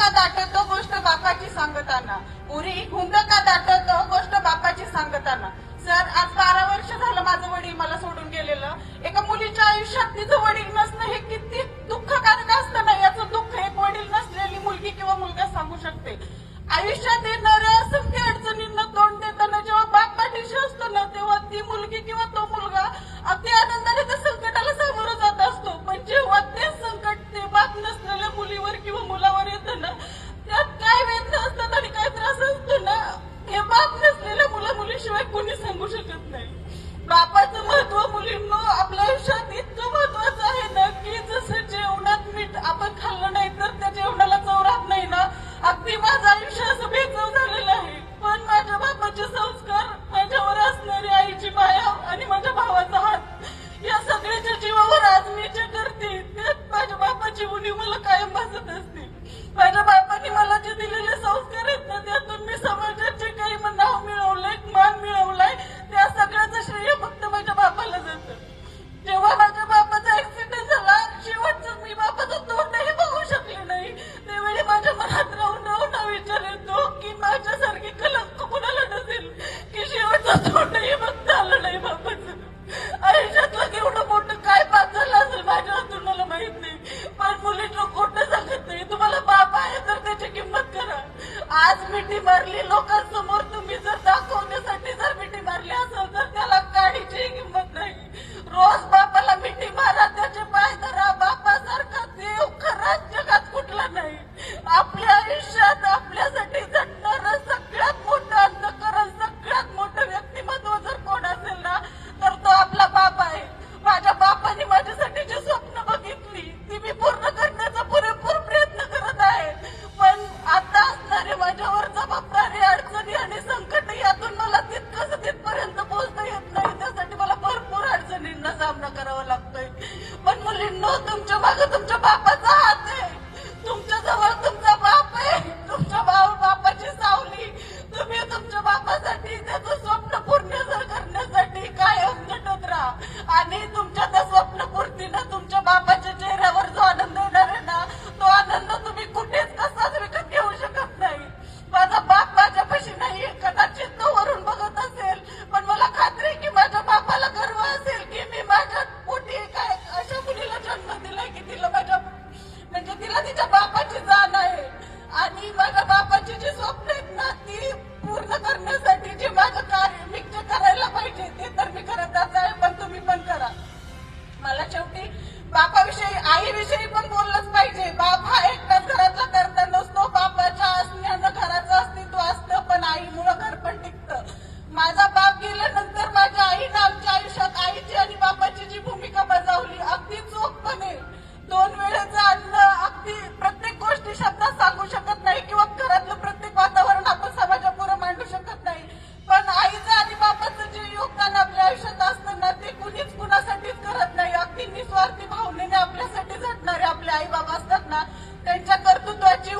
का दाटतो गोष्ट बापाची सांगताना, पुरी हुंद का दाटतो गोष्ट बापाची सांगताना. सर, आज 12 वर्ष झालं माझं वडील मला सोडून गेलेलं. एका मुलीच्या आयुष्यात तिचं वडील नसणं हे किती दुःखकारक असतं ना, याचं दुःख एक वडील नसलेली मुलगी किंवा मुलगा सांगू शकते. आयुष्यात येणाऱ्या असंख्य अडचणींना तोंड देताना जेव्हा बाप पाठीशी असतो ना, तेव्हा ती मुलगी किंवा तो मुलगा अगदी आनंदाने त्या संकटाला सामोरं जात असतो. पण जेव्हा ते संकट ते बाप नसलेल्या मुलीवर किंवा मुलावर येतं ना, त्यात काय वेदना असतात आणि काय त्रास असतो ना, हे बाप नसलेल्या मुला-मुलीशिवाय कोणी सांगू शकत नाही. बापाचं महत्व मुलींनो आपल्या आयुष्यात इतकं महत्वाचं आहे ना, की जसं जेवणात मीठ आपण खाल्लं नाही तर त्या जेवणाला चव राहत नाही ना, अगदी माझं आयुष्य असं बेचव झालेलं आहे. पण माझ्या बापाचे संस्कार, माझ्यावर असणारी आईची माया आणि माझ्या भावाचा हात, या सगळ्याच्या जीवावर आज मी जे करते त्यात माझ्या बापाची उणीव मला कायम भासत असते. माझ्या बापाने मला जे दिलेले संस्कार आहेत ना, त्यातून मी समाजात जे काही नाव मिळवलंय, मान मिळवलाय, त्या सगळ्याचं श्रेय फक्त माझ्या बापाला जातं. जेव्हा माझ्या बापाचा ऍक्सिडेंट झाला, शेवटचं मी बापाचं तोंडही बघू शकले नाही, त्यावेळी माझ्या मनात राहून राहून हा विचार येतो की माझ्यासारखी कलंक कुणाला नसेल की शेवटचं तोंडही बघता आलं नाही बापाचं. आयुष्यातलं केवढं मोठं काय पाप झालं असेल माझ्या हातून मला माहित नाही, पण मुलींना खोटं सांगत नाही. तुम्हाला बाप आहे तर त्याची किंमत करा. आज मिठी मारली लोकांसमोर, तुम्ही जर दाखवण्यासाठी जर मिठी मारली असेल तर त्याला काडीची किंमत नाही. रोज बापाला मिठी मारा, त्याचे पाय धरा. बापासारखा देव खराच जगात कुठला नाही. आपल्या आयुष्यात आपल्यासाठी झटणारं सगळ्यात मोठं अंतःकरण, सगळ्यात मोठं व्यक्तिमत्व जर कोण असेल ना, तर तो आपला बाप आहे. माझ्या बापाने माझ्यासाठी जी स्वप्न बघितली ती मी पूर्ण करण्याचा पुरेपूर प्रयत्न करत आहे. पण आता असणारे माझ्यावर जबाबदारी, अडचणी आणि संकट, यातून मला तिथपर्यंत पोहोचता येत नाही. त्यासाठी मला भरपूर अडचणींना सामना करावा लागतोय. पण मुलींनो, तुमच्या मागे तुमच्या बापाचा हात आहे, तुमच्या जवळ तुमचा बाप आहे, तुमच्या बापाची सावली. तुम्ही तुमच्या बापासाठी त्याचं स्वप्न पूर्ण करण्यासाठी कायम झटत राहा आणि तुमच्या त्या स्वप्नपूर्तीनं तुमच्या बापाच्या चेहऱ्यावर जो आनंद येणार आहे ना, तो आनंद तुम्ही कुठेच कसाच विकत घेऊ शकत नाही. माझा बाप माझ्यापाशी नाहीये, कदाचित तो वरून बघत असेल, पण मला खात्री आहे की माझ्या बापाला गर्व असेल की मी माझ्या पोटी काय अशा मुलीला जन्म दिलाय की तिला माझ्या म्हणजे तिला तिच्या बापाची जाण आहे. आणि माझ्या बापाची जी स्वप्न आहेत ना, ती पूर्ण करण्यासाठी जे माझं कार्य मी जे करायला पाहिजे ते तर मी करतच आहे, पण तुम्ही पण करा. मला शेवटी बापाविषयी, आईविषयी पण बोललंच पाहिजे. बाप हा एकटाच घराचा करता नसतो. बापाच्या असण्यानं घराचं अस्तित्व असतं, पण आईमुळं घर पण टिकतं. माझा बाप गेल्यानंतर माझ्या आईनं आमच्या आयुष्यात आईची आणि बापाची जी भूमिका बजावली, अगदी चोखपणे 2 वेळेचं अन्न, अगदी प्रत्येक गोष्टी शब्दात सांगू शकत नाही किंवा घरातलं प्रत्येक वातावरण आपण समाजापुढे मांडू शकत नाही, पण आईचं आणि बापाचं जे योगदान आपल्या आयुष्यात असतं ना, ते कुणीच कुणासाठीच करत नाही. अगदी निस्वार्थी भावनेने आपल्यासाठी झटणारे आपले आई बाबा असतात ना, त्यांच्या कर्तृत्वाची